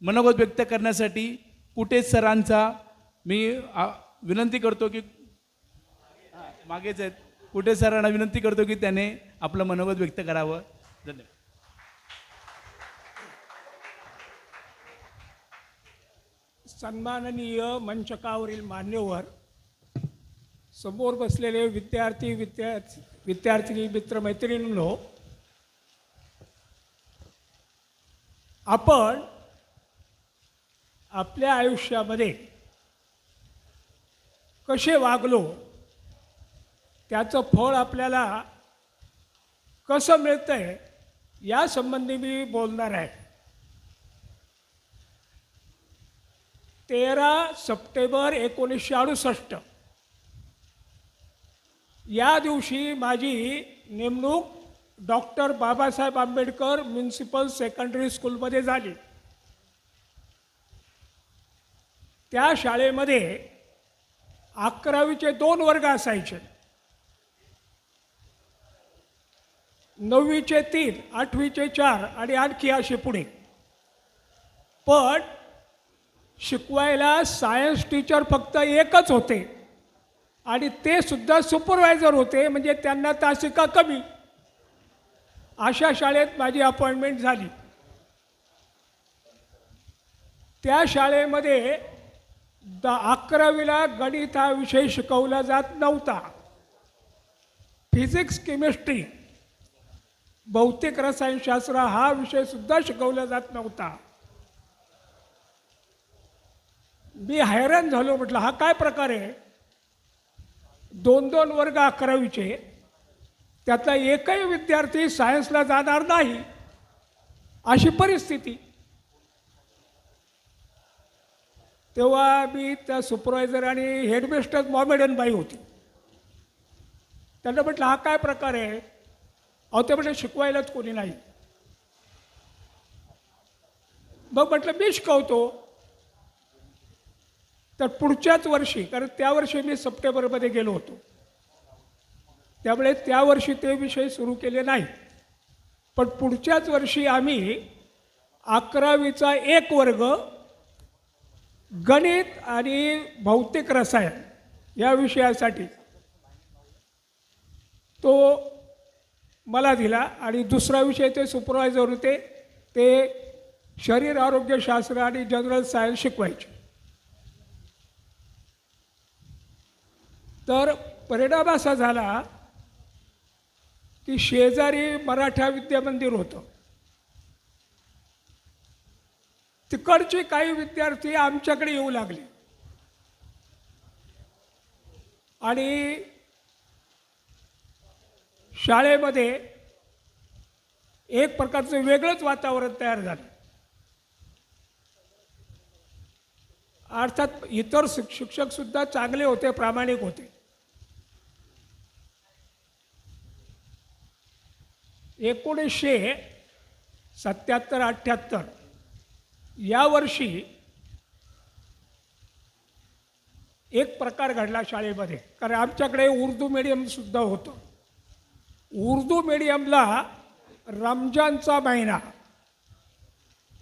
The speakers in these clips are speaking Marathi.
मनोगत व्यक्त करण्यासाठी कुटे सरांचा मी विनंती करतो की मागेच आहेत, कुटे सरांना विनंती करतो की त्याने आपलं मनोगत व्यक्त करावं. धन्यवाद. सन्माननीय मंचकावरील मान्यवर, समोर बसलेले विद्यार्थी मित्रमैत्रिणींनो, आपण आपल्या आयुष्यामध्ये कसे वागलो, त्याचं फळ आपल्याला कसं मिळतंय या संबंधी मी बोलणार आहे. 13 सप्टेंबर 1968 या दिवशी माझी नेमणूक doctor Babasaheb Ambedkar municipal secondary स्कूलमध्ये झाली. त्या शाळेमध्ये 11वीचे 2 वर्ग असायचे, 9वीचे 3, 8वीचे 4 आणि आणखी असे पुढे. पण शिकवायला सायन्स टीचर फक्त एकच होते आणि ते सुद्धा सुपरवायझर होते, म्हणजे त्यांना तासिका कमी. अशा शाळेत माझी अपॉइंटमेंट झाली. त्या शाळेमध्ये 11वीला गणित हा विषय शिकवला जात नव्हता. फिजिक्स, केमिस्ट्री, भौतिक रसायनशास्त्र हा विषय सुद्धा शिकवला जात नव्हता. मी हैराण झालो. म्हटलं हा काय प्रकार आहे? 2-2 वर्ग 11वीचे, त्यातला एकही विद्यार्थी सायन्सला जाणार नाही अशी परिस्थिती. तेव्हा मी त्या सुपरवायझर आणि हेडमिस्टर मॉमेडन बाई होती. त्यांना म्हटलं हा काय प्रकार आहे? अहो ते म्हटलं शिकवायलाच कोणी नाही. मग म्हटलं मी शिकवतो. तर पुढच्याच वर्षी, कारण त्या वर्षी मी सप्टेंबरमध्ये गेलो होतो, त्यामुळे त्या वर्षी ते विषय सुरू केले नाही. पण पुढच्याच वर्षी आम्ही 11वीचा 1 वर्ग गणित आणि भौतिक रसायन या विषयासाठी तो मला दिला. आणि दुसरा विषय ते सुपरवायझर होते, ते शरीर आरोग्यशास्त्र आणि जनरल सायन्स शिकवायचे. तर परिणाम असा झाला की शेजारी मराठा विद्यामंदिर होतं. तिकडचे काही विद्यार्थी आमच्याकडे येऊ लागले आणि शाळेमध्ये एक प्रकारचं वेगळंच वातावरण तयार झालं. अर्थात इतर शिक्षक सुद्धा चांगले होते, प्रामाणिक होते. 1977-78 या वर्षी एक प्रकार घडला शाळेमध्ये, कारण आमच्याकडे उर्दू मीडियम सुद्धा होतं. उर्दू मीडियमला रमजानचा महिना,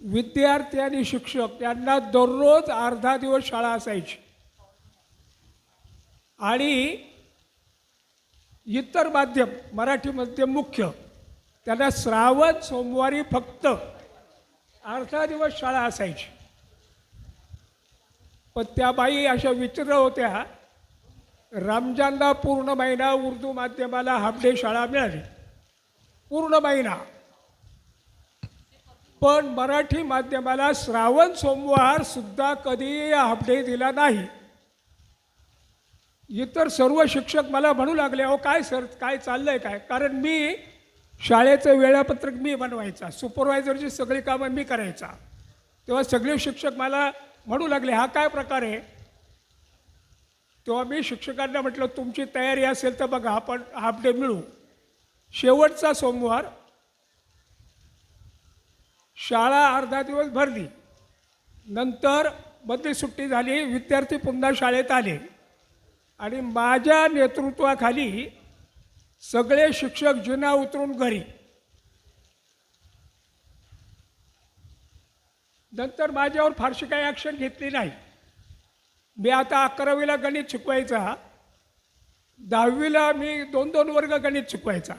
विद्यार्थी आणि शिक्षक यांना दररोज अर्धा दिवस शाळा असायची. आणि इतर माध्यम, मराठी माध्यम मुख्य, त्यांना श्रावण सोमवारी फक्त अर्धा दिवस शाळा असायची. पण त्या बाई अशा विचित्र होत्या, रमजानला पूर्ण महिना उर्दू माध्यमाला हाफ डे शाळा मिळाली, पूर्ण महिना. पण मराठी माध्यमाला श्रावण सोमवार सुद्धा कधी हाफ डे दिला नाही. इतर सर्व शिक्षक मला म्हणू लागले, अहो काय सर, काय चाललंय काय? कारण मी शाळेचं वेळापत्रक मी बनवायचा, सुपरवायझरची सगळी कामं मी करायचा. तेव्हा सगळे शिक्षक मला म्हणू लागले हा काय प्रकार आहे? तेव्हा मी शिक्षकांना म्हटलं तुमची तयारी असेल तर बघा आपण हाफ डे मिळू. शेवटचा सोमवार शाळा अर्धा दिवस भरली, नंतर बदली सुट्टी झाली, विद्यार्थी पुन्हा शाळेत आले आणि माझ्या नेतृत्वाखाली सगळे शिक्षक जिना उतरून घरी. नंतर माझ्यावर फारशी काही ॲक्शन घेतली नाही. मी आता 11वीला गणित शिकवायचा, 10वीला मी 2-2 वर्ग गणित शिकवायचा.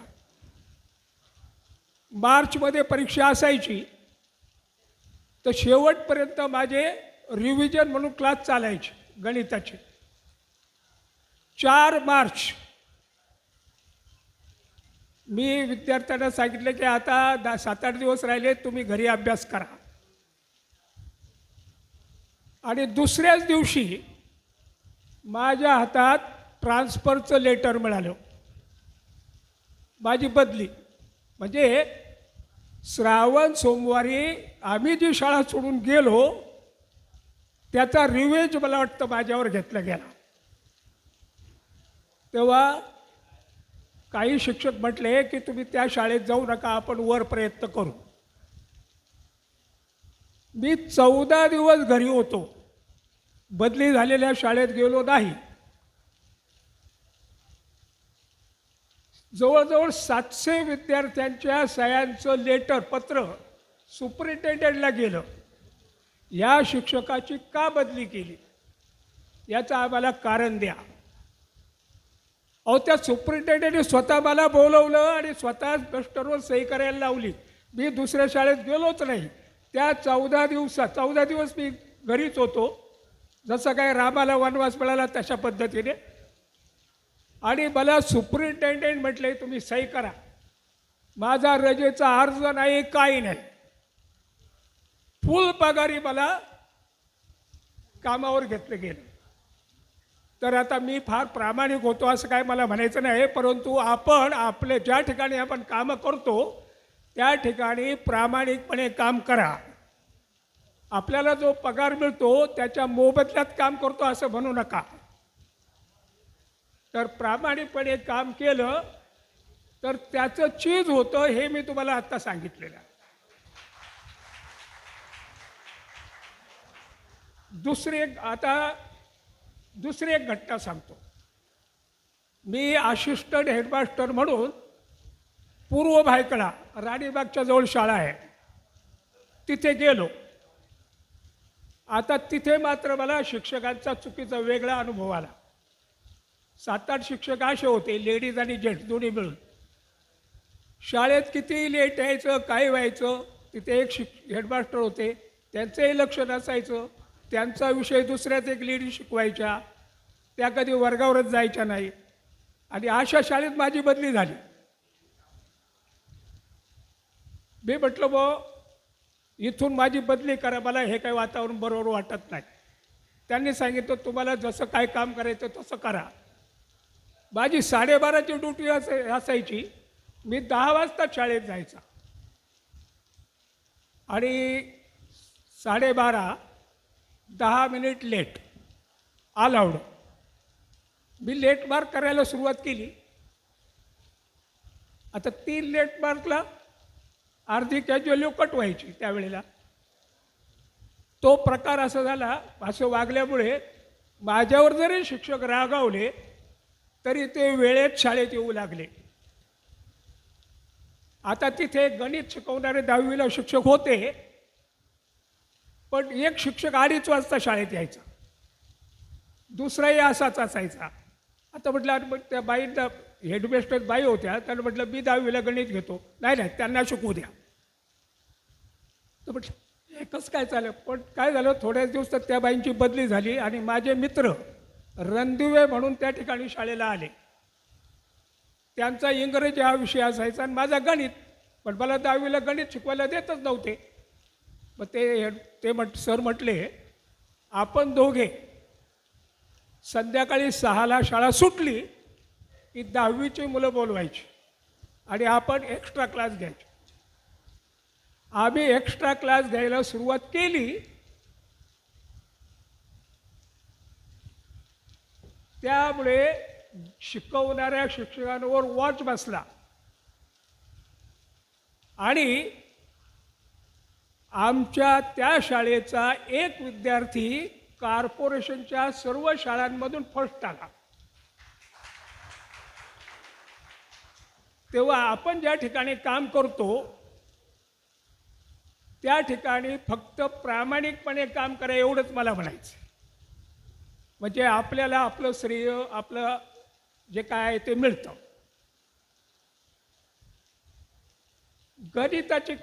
मार्चमध्ये परीक्षा असायची तर शेवटपर्यंत माझे रिव्हिजन म्हणून क्लास चालायचे गणिताचे. 4 मार्च मी विद्यार्थ्यांना सांगितलं की आता 7-8 दिवस राहिले, तुम्ही घरी अभ्यास करा. आणि दुसऱ्याच दिवशी माझ्या हातात ट्रान्सफरचं लेटर मिळालं, माझी बदली. म्हणजे श्रावण सोमवारी आम्ही जी शाळा सोडून गेलो त्याचा रिवेंज मला वाटतं माझ्यावर घेतला गेला. तेव्हा काही शिक्षक म्हटले की तुम्ही त्या शाळेत जाऊ नका, आपण वर प्रयत्न करू. मी 14 दिवस घरी होतो, बदली झालेल्या शाळेत गेलो नाही. जवळजवळ 700 विद्यार्थ्यांच्या सह्यांचं लेटर पत्र सुपरिटेंडेंटला गेलं. या शिक्षकाची का बदली केली याचं आम्हाला कारण द्या. अहो, त्या सुपरिटेंडेंटने स्वतः मला बोलवलं आणि स्वतः पोस्टरवर सही करायला लावली. मी दुसऱ्या शाळेत गेलोच नाही. त्या 14 दिवस मी घरीच होतो, जसं काय रामाला वनवास मिळाला तशा पद्धतीने. आणि मला सुपरिटेंडेंट म्हटले तुम्ही सही करा. माझा रजेचा अर्ज नाही, काही नाही, फुल पगारी मला कामावर घेतलं गेलं. तर आता मी फार प्रामाणिक होतो असं काय मला म्हणायचं नाही, परंतु आपण आपले ज्या ठिकाणी आपण कामं करतो त्या ठिकाणी प्रामाणिकपणे काम करा. आपल्याला जो पगार मिळतो त्याच्या मोबदल्यात काम करतो असं म्हणू नका. तर प्रामाणिकपणे काम केलं तर त्याचं चीज होतं, हे मी तुम्हाला आत्ता सांगितलेलं आहे. दुसरी एक घटना सांगतो. मी असिस्टंट हेडमास्टर म्हणून पूर्व भायखळा राणीबागच्या जवळ शाळा आहे तिथे गेलो. आता तिथे मात्र मला शिक्षकांचा चुकीचा वेगळा अनुभव आला. 7-8 शिक्षक असे होते, लेडीज आणि जेंट्स दोन्ही मिळून. शाळेत किती लेट यायचं, काय व्हायचं. तिथे एक हेडमास्टर होते, त्यांचंही लक्ष नसायचं. त्यांचा विषय दुसऱ्याच एक लेडी शिकवायच्या, त्या कधी वर्गावरच जायच्या नाही. आणि अशा शाळेत माझी बदली झाली. मी म्हटलं इथून माझी बदली करा, मला हे काही वातावरण बरोबर वाटत नाही. त्यांनी सांगितलं तुम्हाला जसं काय काम करायचं तसं करा. माझी 12:30ची ड्युटी असायची. मी 10 वाजता शाळेत जायचा आणि 12:30 10 मिनिट लेट अलाउड. मी लेट मार्क करायला सुरुवात केली. आता 3 लेट मार्कला अर्धी कॅज्युअली कट व्हायची त्यावेळेला. तो प्रकार असा झाला, असं वागल्यामुळे माझ्यावर जरी शिक्षक रागावले तरी ते वेळेत शाळेत येऊ लागले. आता तिथे गणित शिकवणारे 10वीला शिक्षक होते, पण एक शिक्षक 2:30 वाजता शाळेत यायचा, दुसराही असाच असायचा. आता म्हटलं त्या बाईंना, हेडमास्टर बाई होत्या, त्यांना म्हटलं मी 10वीला गणित घेतो. नाही त्यांना शिकवू द्या. तर म्हटलं हे कसं काय चालेल. पण काय झालं, थोड्याच दिवसात त्या बाईंची बदली झाली आणि माझे मित्र रणदिवे म्हणून त्या ठिकाणी शाळेला आले. त्यांचा इंग्रजी हा विषय असायचा आणि माझा गणित. पण मला 10वीला गणित शिकवायला देतच नव्हते. मग सर म्हटले आपण दोघे संध्याकाळी 6ला शाळा सुटली की 10वीची मुलं बोलवायची आणि आपण एक्स्ट्रा क्लास घ्यायचे. आम्ही एक्स्ट्रा क्लास घ्यायला सुरुवात केली. त्यामुळे शिकवणाऱ्या शिक्षकांवर वॉच बसला आणि आमच्या त्या शाळेचा एक विद्यार्थी कॉर्पोरेशनच्या सर्व शाळांमधून फर्स्ट आला. तेव्हा आपण ज्या ठिकाणी काम करतो त्या ठिकाणी फक्त प्रामाणिकपणे काम करा एवढंच मला म्हणायचं. म्हणजे आपल्याला आपलं श्रेय आपलं जे काय आहे ते मिळतं. गणिताची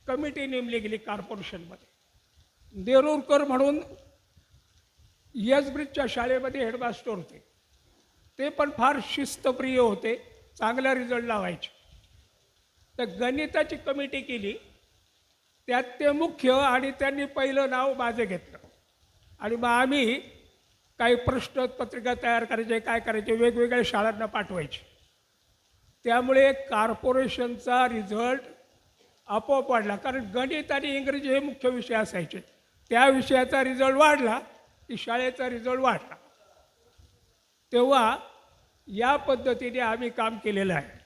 कमिटी नेमली गेली कॉर्पोरेशनमध्ये. देरूरकर म्हणून एस ब्रिजच्या शाळेमध्ये हेडमास्टर होते. ते पण फार शिस्तप्रिय होते, चांगला रिझल्ट लावायचे. तर गणिताची कमिटी केली, त्यात ते मुख्य, आणि त्यांनी पहिलं नाव माझं घेतलं. आणि मग आम्ही काही प्रश्न पत्रिका तयार करायचे, काय करायचे, वेगवेगळ्या शाळांना पाठवायचे. त्यामुळे कॉर्पोरेशनचा रिझल्ट आपोआप वाढला. कारण गणित आणि इंग्रजी हे मुख्य विषय असायचे. त्या विषयाचा रिझल्ट वाढला की शाळेचा रिझल्ट वाढला. तेव्हा या पद्धतीने आम्ही काम केलेलं आहे.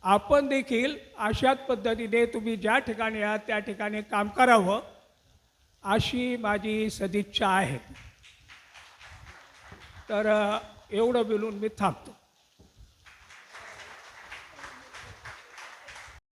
आपण देखील अशाच पद्धतीने तुम्ही ज्या ठिकाणी आहात त्या ठिकाणी काम करावं अशी माझी सदिच्छा आहे. तर एवढं बोलून मी थांबतो.